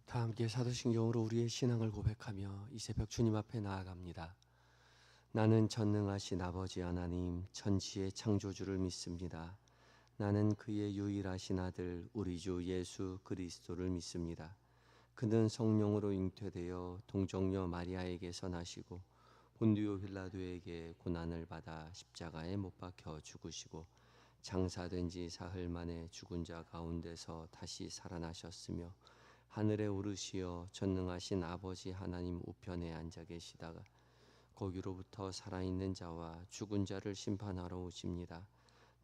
다 함께 사도신경으로 우리의 신앙을 고백하며 이 새벽 주님 앞에 나아갑니다. 나는 전능하신 아버지 하나님 천지의 창조주를 믿습니다. 나는 그의 유일하신 아들 우리 주 예수 그리스도를 믿습니다. 그는 성령으로 잉태되어 동정녀 마리아에게서 나시고 본디오 빌라도에게 고난을 받아 십자가에 못 박혀 죽으시고 장사된 지 사흘 만에 죽은 자 가운데서 다시 살아나셨으며 하늘에 오르시어 전능하신 아버지 하나님 우편에 앉아 계시다가 거기로부터 살아있는 자와 죽은 자를 심판하러 오십니다.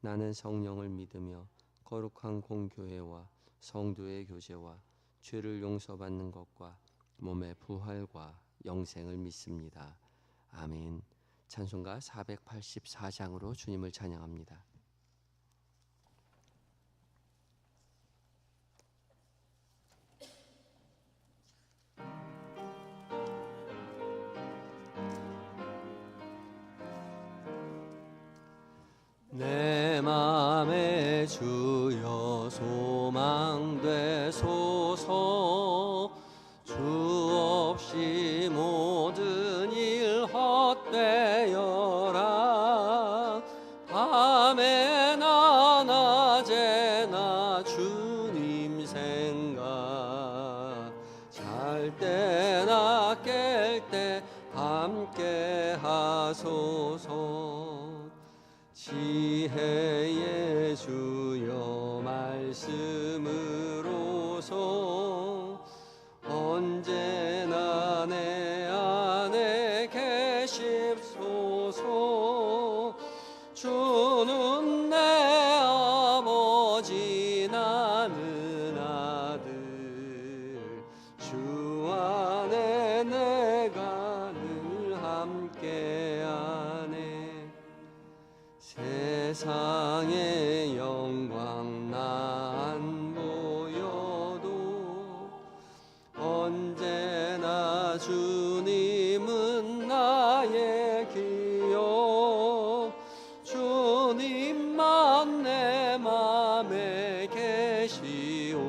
나는 성령을 믿으며 거룩한 공교회와 성도의 교제와 죄를 용서받는 것과 몸의 부활과 영생을 믿습니다. 아멘. 찬송가 484장으로 주님을 찬양합니다. 내 맘에 주여 소망되소서. 주 없이 모든 일 헛되어라. 밤에나 낮에나 주님 생각, 잘 때나 깰 때 함께 하소서. 지혜의 주여 말씀으로서 언제나 내 안에 계십소서. 주는 내 아버지 나는 아들, 주 안에 내가 늘 함께하네. 세상의 영광 나 안 보여도 언제나 주님은 나의 기억. 주님만 내 맘에 계시오니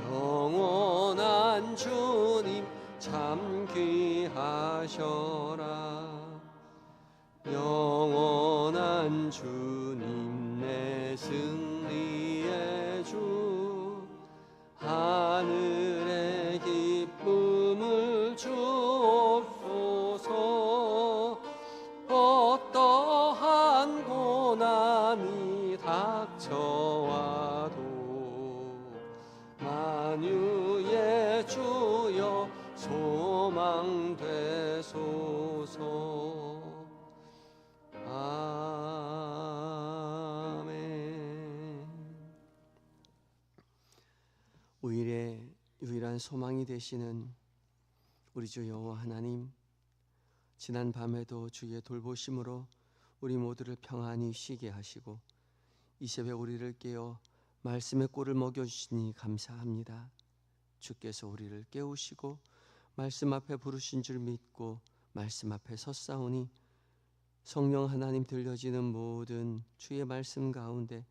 영원한 주님 참 귀하셔라. 영원한 주님 내 승리의 주, 하늘의 기쁨을 주옵소서. 어떠한 고난이 닥쳐와도 만유의 주여 소망되소서. 아멘. 우리의 유일한 소망이 되시는 우리 주 여호와 하나님, 지난 밤에도 주의 돌보심으로 우리 모두를 평안히 쉬게 하시고 이 새벽 우리를 깨어 말씀의 꿀을 먹여주시니 감사합니다. 주께서 우리를 깨우시고 말씀 앞에 부르신 줄 믿고 말씀 앞에 섰사오니 성령 하나님 들려지는 모든 주의 말씀 가운데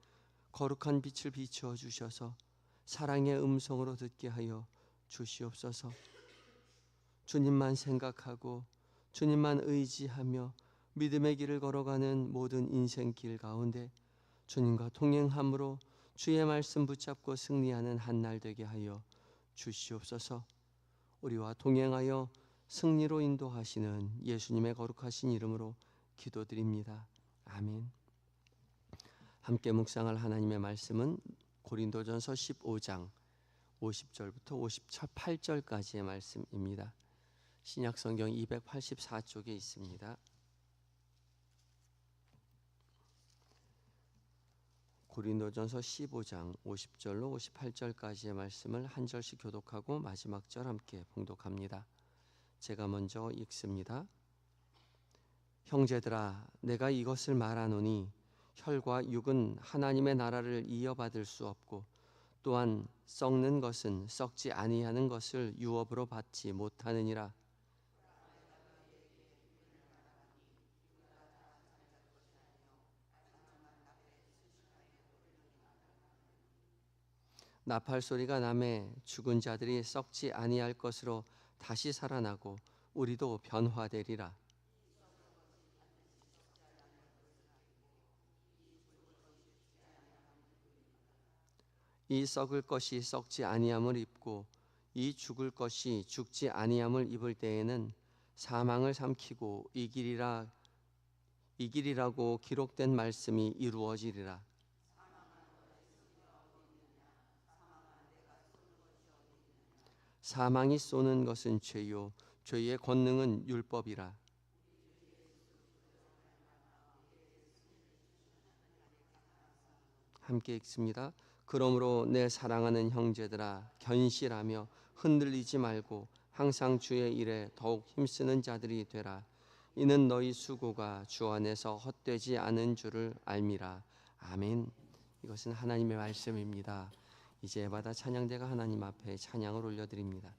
거룩한 빛을 비추어 주셔서 사랑의 음성으로 듣게 하여 주시옵소서. 주님만 생각하고 주님만 의지하며 믿음의 길을 걸어가는 모든 인생길 가운데 주님과 동행함으로 주의 말씀 붙잡고 승리하는 한날 되게 하여 주시옵소서. 우리와 동행하여 승리로 인도하시는 예수님의 거룩하신 이름으로 기도드립니다. 아멘. 함께 묵상할 하나님의 말씀은 고린도전서 15장 50절부터 58절까지의 말씀입니다. 신약성경 284쪽에 있습니다. 고린도전서 15장 50절로 58절까지의 말씀을 한 절씩 교독하고 마지막 절 함께 봉독합니다. 제가 먼저 읽습니다. 형제들아, 내가 이것을 말하노니 혈과 육은 하나님의 나라를 이어받을 수 없고 또한 썩는 것은 썩지 아니하는 것을 유업으로 받지 못하느니라. 나팔 소리가 나매 죽은 자들이 썩지 아니할 것으로 다시 살아나고 우리도 변화되리라. 이 썩을 것이 썩지 아니함을 입고 이 죽을 것이 죽지 아니함을 입을 때에는 사망을 삼키고 이길이라고 기록된 말씀이 이루어지리라. 사망이 쏘는 것은 죄요 죄의 권능은 율법이라. 함께 읽습니다. 그러므로 내 사랑하는 형제들아 견실하며 흔들리지 말고 항상 주의 일에 더욱 힘쓰는 자들이 되라. 이는 너희 수고가 주 안에서 헛되지 않은 줄을 알미라. 아멘. 이것은 하나님의 말씀입니다. 이제 마다 찬양대가 하나님 앞에 찬양을 올려드립니다.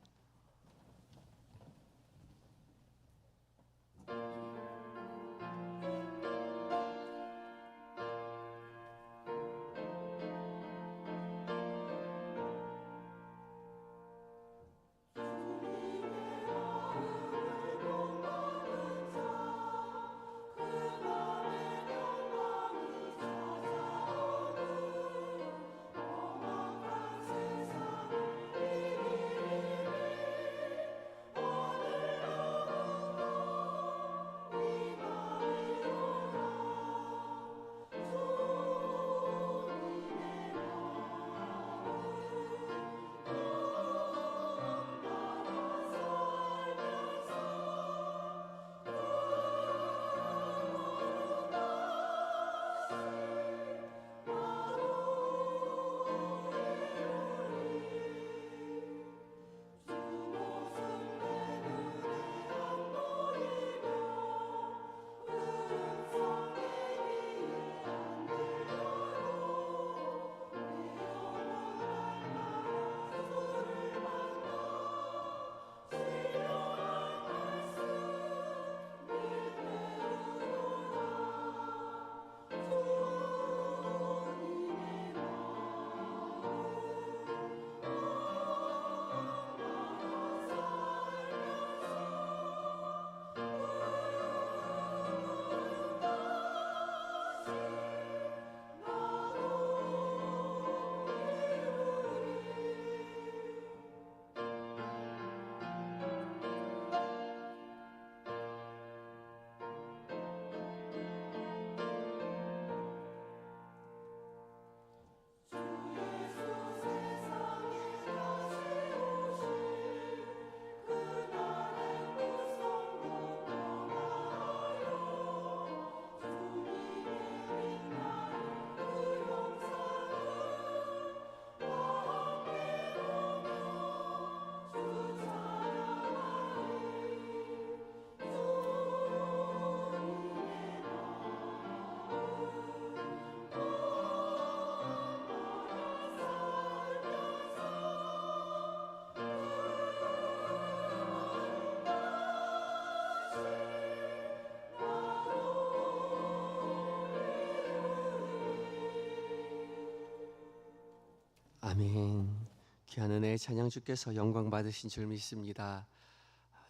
아멘. 귀한 은혜의 찬양 주께서 영광 받으신 줄 믿습니다.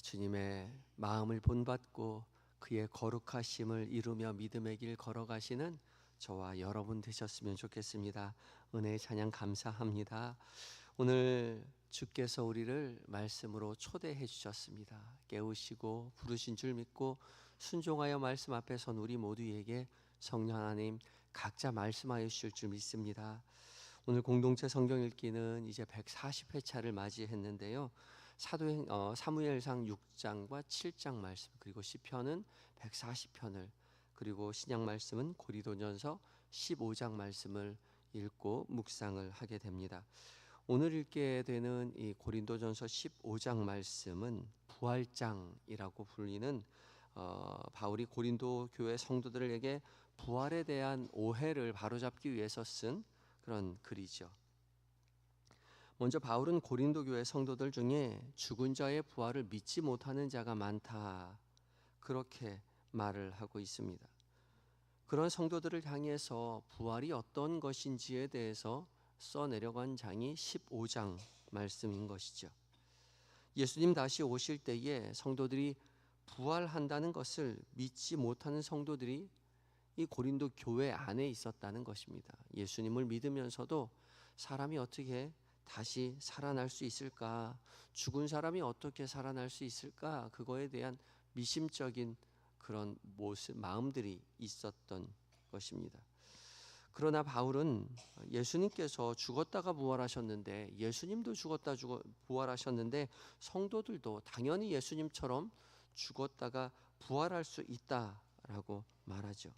주님의 마음을 본받고 그의 거룩하심을 이루며 믿음의 길 걸어가시는 저와 여러분 되셨으면 좋겠습니다. 은혜의 찬양 감사합니다. 오늘 주께서 우리를 말씀으로 초대해 주셨습니다. 깨우시고 부르신 줄 믿고 순종하여 말씀 앞에 선 우리 모두에게 성령 하나님 각자 말씀하여 주실 줄 믿습니다. 오늘 공동체 성경 읽기는 이제 140회차를 맞이했는데요. 사무엘상 6장과 7장 말씀, 그리고 시편은 140편을, 그리고 신약 말씀은 고린도전서 15장 말씀을 읽고 묵상을 하게 됩니다. 오늘 읽게 되는 이 고린도전서 15장 말씀은 부활장이라고 불리는 바울이 고린도 교회 성도들에게 부활에 대한 오해를 바로잡기 위해서 쓴 그런 글이죠. 먼저 바울은 고린도 교회 성도들 중에 죽은 자의 부활을 믿지 못하는 자가 많다, 그렇게 말을 하고 있습니다. 그런 성도들을 향해서 부활이 어떤 것인지에 대해서 써내려간 장이 15장 말씀인 것이죠. 예수님 다시 오실 때에 성도들이 부활한다는 것을 믿지 못하는 성도들이 이 고린도 교회 안에 있었다는 것입니다. 예수님을 믿으면서도 사람이 어떻게 다시 살아날 수 있을까? 죽은 사람이 어떻게 살아날 수 있을까? 그거에 대한 미심적인 그런 마음들이 있었던 것입니다. 그러나 바울은 예수님께서 죽었다가 부활하셨는데, 예수님도 부활하셨는데 성도들도 당연히 예수님처럼 죽었다가 부활할 수 있다라고 말하죠.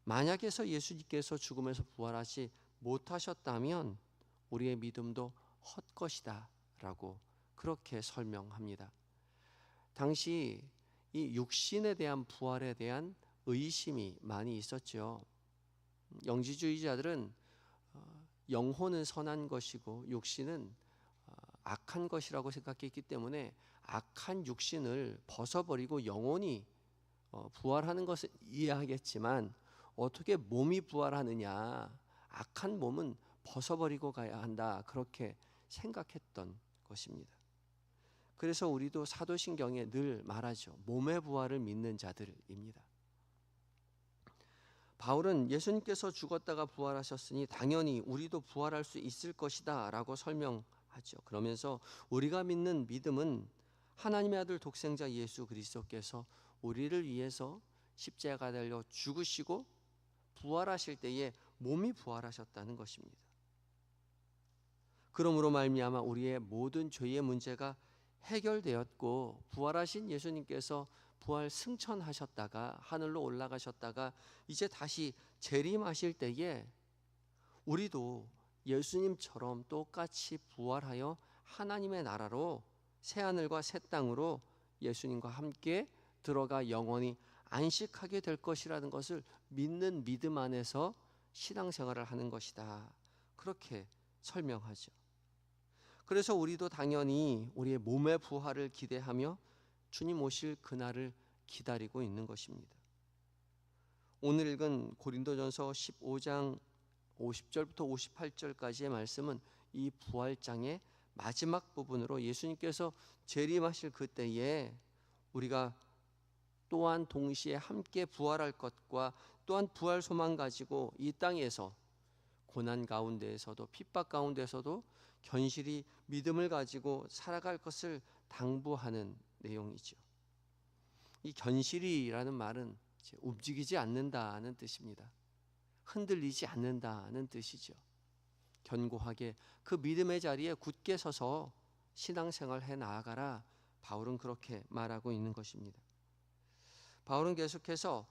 만약에서 예수님께서 죽음에서 부활하지 못하셨다면 우리의 믿음도 헛것이다 라고 그렇게 설명합니다. 당시 이 육신에 대한 부활에 대한 의심이 많이 있었죠. 영지주의자들은 영혼은 선한 것이고 육신은 악한 것이라고 생각했기 때문에 악한 육신을 벗어버리고 영혼이 부활하는 것을 이해하겠지만 어떻게 몸이 부활하느냐, 악한 몸은 벗어버리고 가야 한다, 그렇게 생각했던 것입니다. 그래서 우리도 사도신경에 늘 말하죠. 몸의 부활을 믿는 자들입니다. 바울은 예수님께서 죽었다가 부활하셨으니 당연히 우리도 부활할 수 있을 것이다 라고 설명하죠. 그러면서 우리가 믿는 믿음은 하나님의 아들 독생자 예수 그리스도께서 우리를 위해서 십자가 달려 죽으시고 부활하실 때에 몸이 부활하셨다는 것입니다. 그러므로 말미암아 우리의 모든 죄의 문제가 해결되었고, 부활하신 예수님께서 부활 승천하셨다가 하늘로 올라가셨다가 이제 다시 재림하실 때에 우리도 예수님처럼 똑같이 부활하여 하나님의 나라로, 새하늘과 새 땅으로 예수님과 함께 들어가 영원히 안식하게 될 것이라는 것을 믿는 믿음 안에서 신앙생활을 하는 것이다, 그렇게 설명하죠. 그래서 우리도 당연히 우리의 몸의 부활을 기대하며 주님 오실 그날을 기다리고 있는 것입니다. 오늘 읽은 고린도전서 15장 50절부터 58절까지의 말씀은 이 부활장의 마지막 부분으로 예수님께서 재림하실 그때에 우리가 또한 동시에 함께 부활할 것과 또한 부활 소망 가지고 이 땅에서 고난 가운데에서도 핍박 가운데서도 견실히 믿음을 가지고 살아갈 것을 당부하는 내용이죠. 이 견실이라는 말은 움직이지 않는다는 뜻입니다. 흔들리지 않는다는 뜻이죠. 견고하게 그 믿음의 자리에 굳게 서서 신앙생활 해 나아가라, 바울은 그렇게 말하고 있는 것입니다. 바울은 계속해서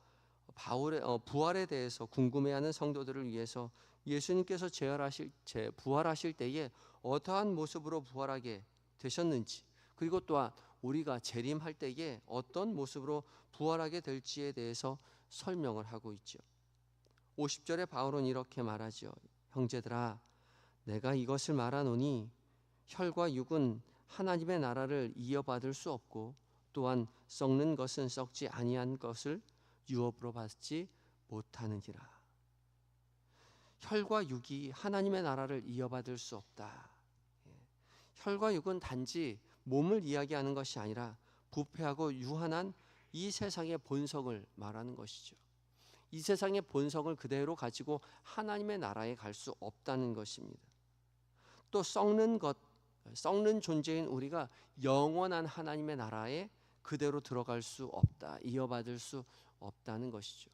부활에 대해서 궁금해하는 성도들을 위해서 예수님께서 부활하실 때에 어떠한 모습으로 부활하게 되셨는지, 그리고 또한 우리가 재림할 때에 어떤 모습으로 부활하게 될지에 대해서 설명을 하고 있죠. 50절에 바울은 이렇게 말하죠. 형제들아, 내가 이것을 말하노니 혈과 육은 하나님의 나라를 이어받을 수 없고 또한 썩는 것은 썩지 아니한 것을 유업으로 받지 못하느니라. 혈과 육이 하나님의 나라를 이어받을 수 없다. 혈과 육은 단지 몸을 이야기하는 것이 아니라 부패하고 유한한 이 세상의 본성을 말하는 것이죠. 이 세상의 본성을 그대로 가지고 하나님의 나라에 갈 수 없다는 것입니다. 또 썩는 존재인 우리가 영원한 하나님의 나라에 그대로 들어갈 수 없다, 이어받을 수 없다는 것이죠.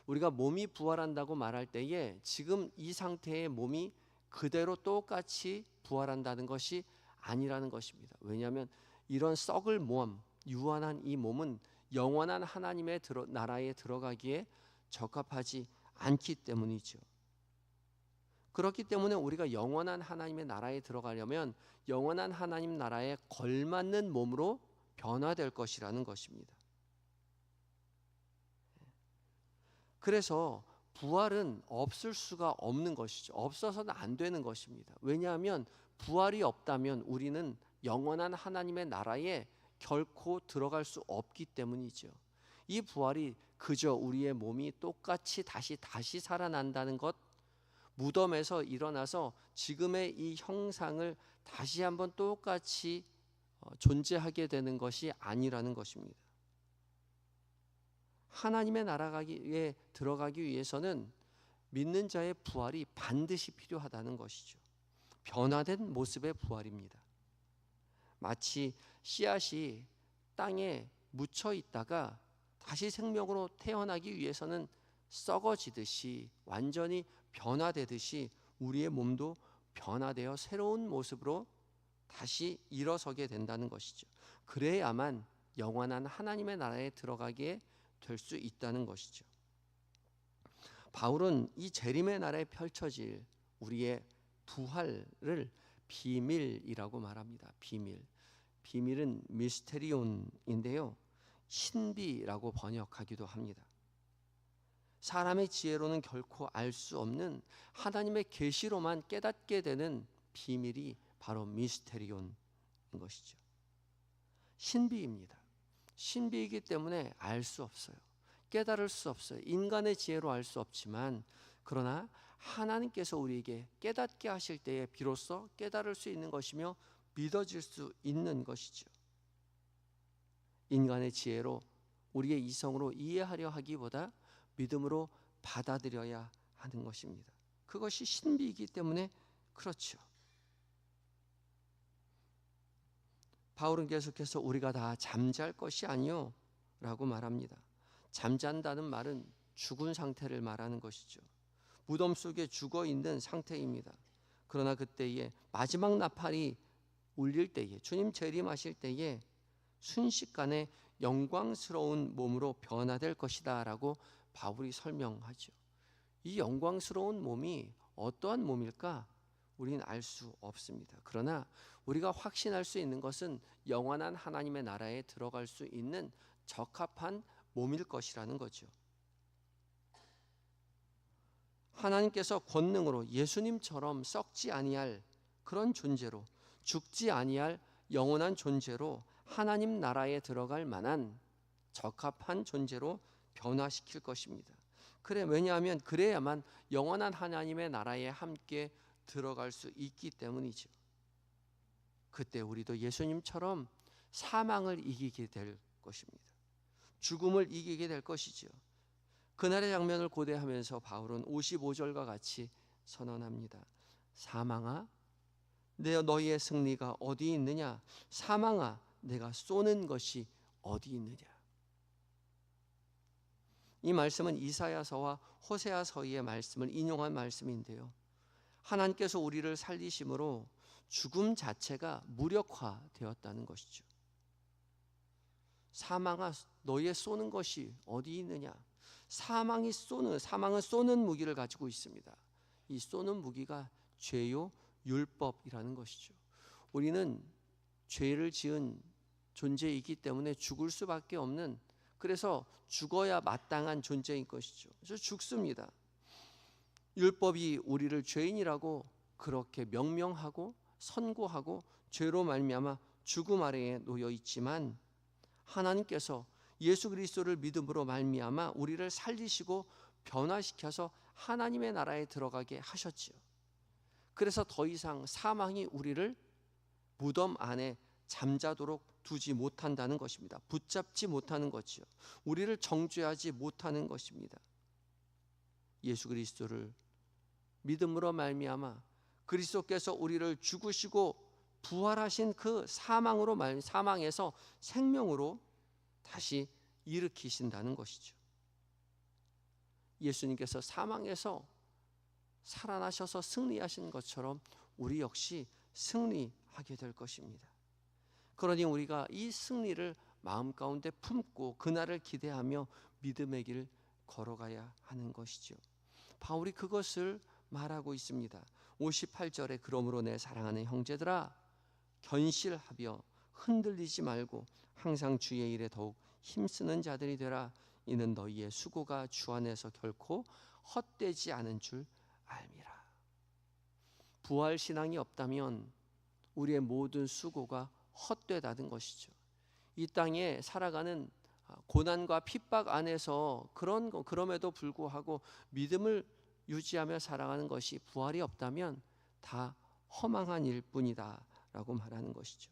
우리가 몸이 부활한다고 말할 때에 지금 이 상태의 몸이 그대로 똑같이 부활한다는 것이 아니라는 것입니다. 왜냐하면 이런 썩을 몸, 유한한 이 몸은 영원한 하나님의 나라에 들어가기에 적합하지 않기 때문이죠. 그렇기 때문에 우리가 영원한 하나님의 나라에 들어가려면 영원한 하나님 나라에 걸맞는 몸으로 변화될 것이라는 것입니다. 그래서 부활은 없을 수가 없는 것이죠. 없어서는 안 되는 것입니다. 왜냐하면 부활이 없다면 우리는 영원한 하나님의 나라에 결코 들어갈 수 없기 때문이죠. 이 부활이 그저 우리의 몸이 똑같이 다시 살아난다는 것, 무덤에서 일어나서 지금의 이 형상을 다시 한번 똑같이 존재하게 되는 것이 아니라는 것입니다. 하나님의 나라에 들어가기 위해서는 믿는 자의 부활이 반드시 필요하다는 것이죠. 변화된 모습의 부활입니다. 마치 씨앗이 땅에 묻혀 있다가 다시 생명으로 태어나기 위해서는 썩어지듯이, 완전히 변화되듯이 우리의 몸도 변화되어 새로운 모습으로 다시 일어서게 된다는 것이죠. 그래야만 영원한 하나님의 나라에 들어가게 될 수 있다는 것이죠. 바울은 이 재림의 날에 펼쳐질 우리의 부활을 비밀이라고 말합니다. 비밀은 미스테리온인데요, 신비라고 번역하기도 합니다. 사람의 지혜로는 결코 알 수 없는 하나님의 계시로만 깨닫게 되는 비밀이 바로 미스테리온인 것이죠. 신비입니다. 신비이기 때문에 알 수 없어요. 깨달을 수 없어요. 인간의 지혜로 알 수 없지만, 그러나 하나님께서 우리에게 깨닫게 하실 때에 비로소 깨달을 수 있는 것이며 믿어질 수 있는 것이죠. 인간의 지혜로, 우리의 이성으로 이해하려 하기보다 믿음으로 받아들여야 하는 것입니다. 그것이 신비이기 때문에 그렇죠. 바울은 계속해서 우리가 다 잠잘 것이 아니요 라고 말합니다. 잠잔다는 말은 죽은 상태를 말하는 것이죠. 무덤 속에 죽어 있는 상태입니다. 그러나 그때에 마지막 나팔이 울릴 때에, 주님 재림하실 때에 순식간에 영광스러운 몸으로 변화될 것이다 라고 바울이 설명하죠. 이 영광스러운 몸이 어떠한 몸일까? 우리는 알 수 없습니다. 그러나 우리가 확신할 수 있는 것은 영원한 하나님의 나라에 들어갈 수 있는 적합한 몸일 것이라는 거죠. 하나님께서 권능으로 예수님처럼 썩지 아니할 그런 존재로, 죽지 아니할 영원한 존재로 하나님 나라에 들어갈 만한 적합한 존재로 변화시킬 것입니다. 왜냐하면 그래야만 영원한 하나님의 나라에 함께 들어갈 수 있기 때문이죠. 그때 우리도 예수님처럼 사망을 이기게 될 것입니다. 죽음을 이기게 될 것이죠. 그날의 장면을 고대하면서 바울은 55절과 같이 선언합니다. 사망아, 너희의 승리가 어디 있느냐? 사망아, 내가 쏘는 것이 어디 있느냐? 이 말씀은 이사야서와 호세아서의 말씀을 인용한 말씀인데요, 하나님께서 우리를 살리심으로 죽음 자체가 무력화되었다는 것이죠. 사망아, 너희의 쏘는 것이 어디 있느냐? 사망은 쏘는 무기를 가지고 있습니다. 이 쏘는 무기가 죄요 율법이라는 것이죠. 우리는 죄를 지은 존재이기 때문에 죽을 수밖에 없는, 그래서 죽어야 마땅한 존재인 것이죠. 그래서 죽습니다. 율법이 우리를 죄인이라고 그렇게 명명하고 선고하고 죄로 말미암아 죽음 아래에 놓여 있지만, 하나님께서 예수 그리스도를 믿음으로 말미암아 우리를 살리시고 변화시켜서 하나님의 나라에 들어가게 하셨지요. 그래서 더 이상 사망이 우리를 무덤 안에 잠자도록 두지 못한다는 것입니다. 붙잡지 못하는 것이요, 우리를 정죄하지 못하는 것입니다. 예수 그리스도를 믿음으로 말미암아 그리스도께서 우리를 죽으시고 부활하신 그 사망에서 생명으로 다시 일으키신다는 것이죠. 예수님께서 사망에서 살아나셔서 승리하신 것처럼 우리 역시 승리하게 될 것입니다. 그러니 우리가 이 승리를 마음 가운데 품고 그날을 기대하며 믿음의 길 걸어가야 하는 것이죠. 바울이 그것을 말하고 있습니다. 58절에 그러므로 내 사랑하는 형제들아, 견실하며 흔들리지 말고 항상 주의 일에 더욱 힘쓰는 자들이 되라. 이는 너희의 수고가 주 안에서 결코 헛되지 않은 줄 알미라. 부활 신앙이 없다면 우리의 모든 수고가 헛되다는 것이죠. 이 땅에 살아가는 고난과 핍박 안에서 그럼에도 불구하고 믿음을 유지하며 살아가는 것이 부활이 없다면 다 허망한 일뿐이다 라고 말하는 것이죠.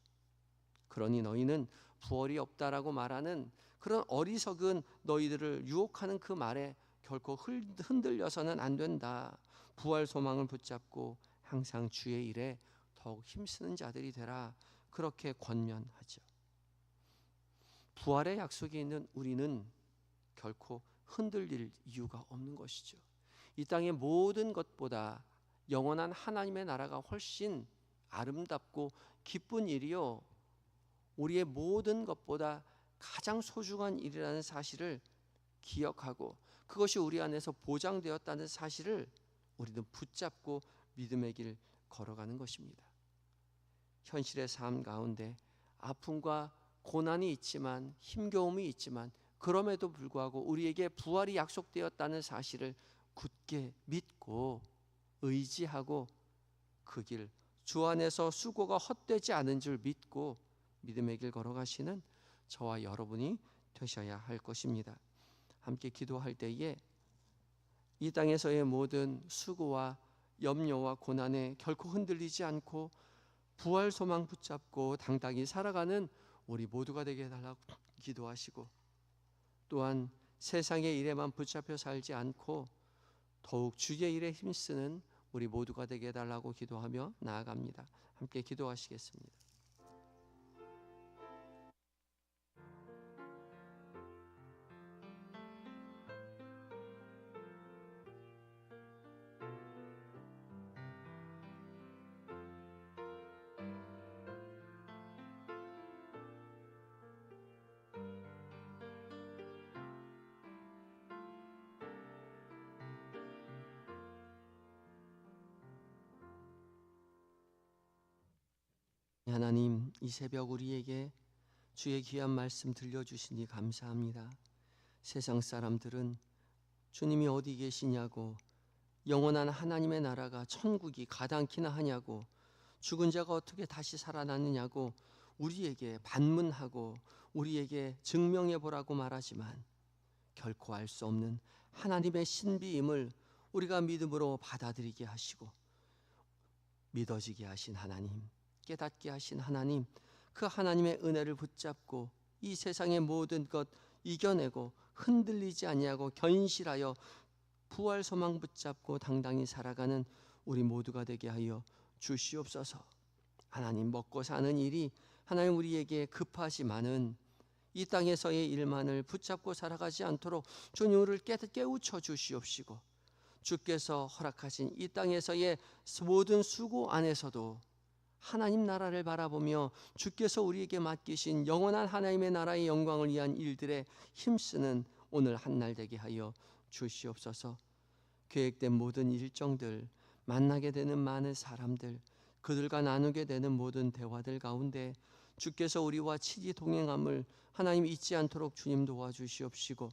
그러니 너희는 부활이 없다라고 말하는 그런 어리석은 너희들을 유혹하는 그 말에 결코 흔들려서는 안 된다. 부활 소망을 붙잡고 항상 주의 일에 더욱 힘쓰는 자들이 되라. 그렇게 권면하죠. 부활의 약속이 있는 우리는 결코 흔들릴 이유가 없는 것이죠. 이 땅의 모든 것보다 영원한 하나님의 나라가 훨씬 아름답고 기쁜 일이요, 우리의 모든 것보다 가장 소중한 일이라는 사실을 기억하고 그것이 우리 안에서 보장되었다는 사실을 우리는 붙잡고 믿음의 길 걸어가는 것입니다. 현실의 삶 가운데 아픔과 고난이 있지만, 힘겨움이 있지만, 그럼에도 불구하고 우리에게 부활이 약속되었다는 사실을 굳게 믿고 의지하고 그 길, 주 안에서 수고가 헛되지 않은 줄 믿고 믿음의 길 걸어가시는 저와 여러분이 되셔야 할 것입니다. 함께 기도할 때에 이 땅에서의 모든 수고와 염려와 고난에 결코 흔들리지 않고 부활 소망 붙잡고 당당히 살아가는 우리 모두가 되게 해달라고 기도하시고, 또한 세상의 일에만 붙잡혀 살지 않고 더욱 주의 일에 힘쓰는 우리 모두가 되게 해달라고 기도하며 나아갑니다. 함께 기도하시겠습니다. 하나님, 이 새벽 우리에게 주의 귀한 말씀 들려주시니 감사합니다. 세상 사람들은 주님이 어디 계시냐고, 영원한 하나님의 나라가 천국이 가당키나 하냐고, 죽은 자가 어떻게 다시 살아나느냐고 우리에게 반문하고 우리에게 증명해 보라고 말하지만 결코 알 수 없는 하나님의 신비임을 우리가 믿음으로 받아들이게 하시고 믿어지게 하신 하나님, 깨닫게 하신 하나님, 그 하나님의 은혜를 붙잡고 이 세상의 모든 것 이겨내고 흔들리지 아니하고 견실하여 부활 소망 붙잡고 당당히 살아가는 우리 모두가 되게 하여 주시옵소서. 하나님, 먹고 사는 일이 하나님 우리에게 급하지만은 이 땅에서의 일만을 붙잡고 살아가지 않도록 주님을 깨우쳐 주시옵시고, 주께서 허락하신 이 땅에서의 모든 수고 안에서도 하나님 나라를 바라보며 주께서 우리에게 맡기신 영원한 하나님의 나라의 영광을 위한 일들에 힘쓰는 오늘 한날 되게 하여 주시옵소서. 계획된 모든 일정들, 만나게 되는 많은 사람들, 그들과 나누게 되는 모든 대화들 가운데 주께서 우리와 친히 동행함을 하나님 잊지 않도록 주님 도와주시옵시고,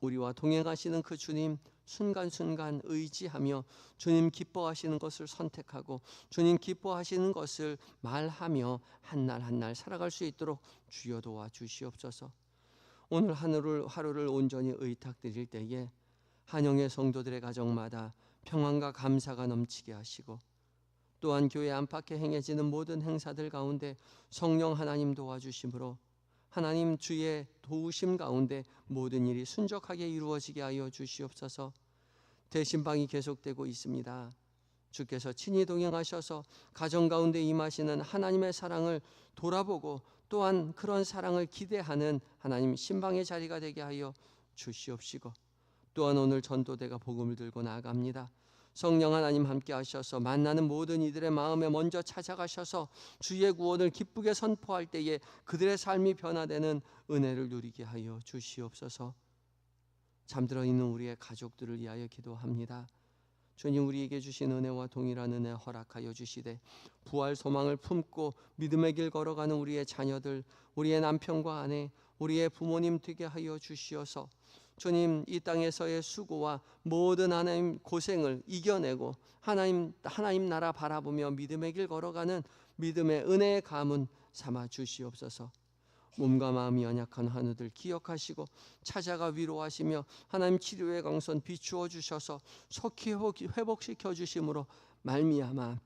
우리와 동행하시는 그 주님 순간순간 의지하며 주님 기뻐하시는 것을 선택하고 주님 기뻐하시는 것을 말하며 한날 한날 살아갈 수 있도록 주여 도와주시옵소서. 오늘 하루를 온전히 의탁드릴 때에 한영의 성도들의 가정마다 평안과 감사가 넘치게 하시고, 또한 교회 안팎에 행해지는 모든 행사들 가운데 성령 하나님 도와주심으로 하나님 주의 도우심 가운데 모든 일이 순적하게 이루어지게 하여 주시옵소서. 대신방이 계속되고 있습니다. 주께서 친히 동행하셔서 가정 가운데 임하시는 하나님의 사랑을 돌아보고 또한 그런 사랑을 기대하는 하나님 신방의 자리가 되게 하여 주시옵시고, 또한 오늘 전도대가 복음을 들고 나아갑니다. 성령 하나님 함께 하셔서 만나는 모든 이들의 마음에 먼저 찾아가셔서 주의 구원을 기쁘게 선포할 때에 그들의 삶이 변화되는 은혜를 누리게 하여 주시옵소서. 잠들어 있는 우리의 가족들을 위하여 기도합니다. 주님, 우리에게 주신 은혜와 동일한 은혜 허락하여 주시되 부활 소망을 품고 믿음의 길 걸어가는 우리의 자녀들, 우리의 남편과 아내, 우리의 부모님 되게 하여 주시어서 주님, 이 땅에서의 수고와 모든 하나님 고생을 이겨내고 하나님 나라 바라보며 믿음의 길 걸어가는 믿음의 은혜의 가문 삼아 주시옵소서. 몸과 마음이 연약한 환우들 기억하시고 찾아가 위로하시며 하나님 치료의 강선 비추어 주셔서 속히 회복시켜 주심으로 말미암아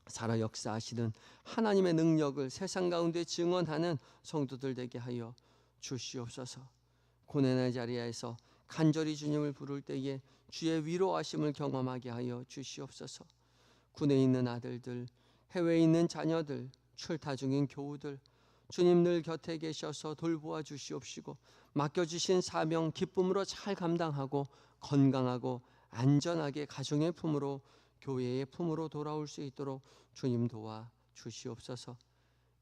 살아 역사하시는 하나님의 능력을 세상 가운데 증언하는 성도들 되게 하여 주시옵소서. 고난의 자리에서 간절히 주님을 부를 때에 주의 위로하심을 경험하게 하여 주시옵소서. 군에 있는 아들들, 해외에 있는 자녀들, 출타 중인 교우들, 주님 늘 곁에 계셔서 돌보아 주시옵시고 맡겨주신 사명 기쁨으로 잘 감당하고 건강하고 안전하게 가정의 품으로 교회의 품으로 돌아올 수 있도록 주님 도와 주시옵소서.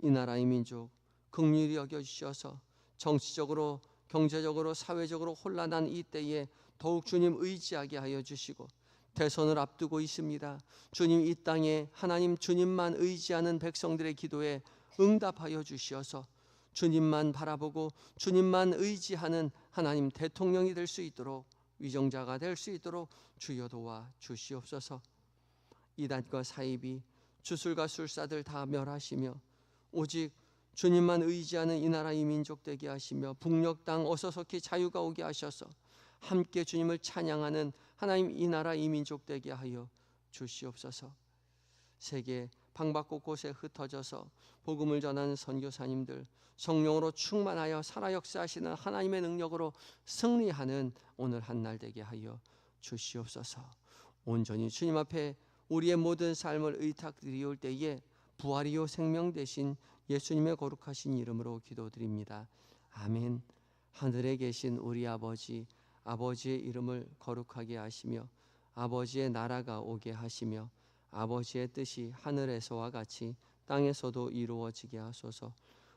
이 나라의 민족 긍휼히 여겨주셔서 정치적으로 경제적으로 사회적으로 혼란한 이 때에 더욱 주님 의지하게 하여 주시고 대선을 앞두고 있습니다. 주님 이 땅에 하나님 주님만 의지하는 백성들의 기도에 응답하여 주시어서 주님만 바라보고 주님만 의지하는 하나님 대통령이 될 수 있도록 위정자가 될 수 있도록 주여 도와 주시옵소서. 이단과 사이비 주술과 술사들 다 멸하시며 오직 주님만 의지하는 이 나라 이 민족 되게 하시며 북녘 땅 어서속히 자유가 오게 하셔서 함께 주님을 찬양하는 하나님 이 나라 이 민족 되게 하여 주시옵소서. 세계 방방 곳곳에 흩어져서 복음을 전하는 선교사님들 성령으로 충만하여 살아 역사하시는 하나님의 능력으로 승리하는 오늘 한날 되게 하여 주시옵소서. 온전히 주님 앞에 우리의 모든 삶을 의탁드리올 때에 부활이요 생명 되신 예수님의 거룩하신 이름으로 기도드립니다. 아멘. 하늘에 계신 우리 아버지, 아버지의 이름을 거룩하게 하시며 아버지의 나라가 오게 하시며 아버지의 뜻이 하늘에서와 같이 땅에서도 이루어지게 하소서.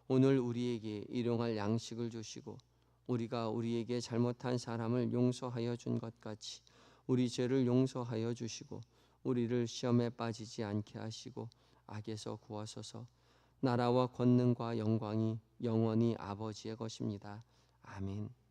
오늘 우리에게 일용할 양식을 주시고 우리가 우리에게 잘못한 사람을 용서하여 준 것 같이 우리 죄를 용서하여 주시고 우리를 시험에 빠지지 않게 하시고 악에서 구하소서. 나라와 권능과 영광이 영원히 아버지의 것입니다. 아멘.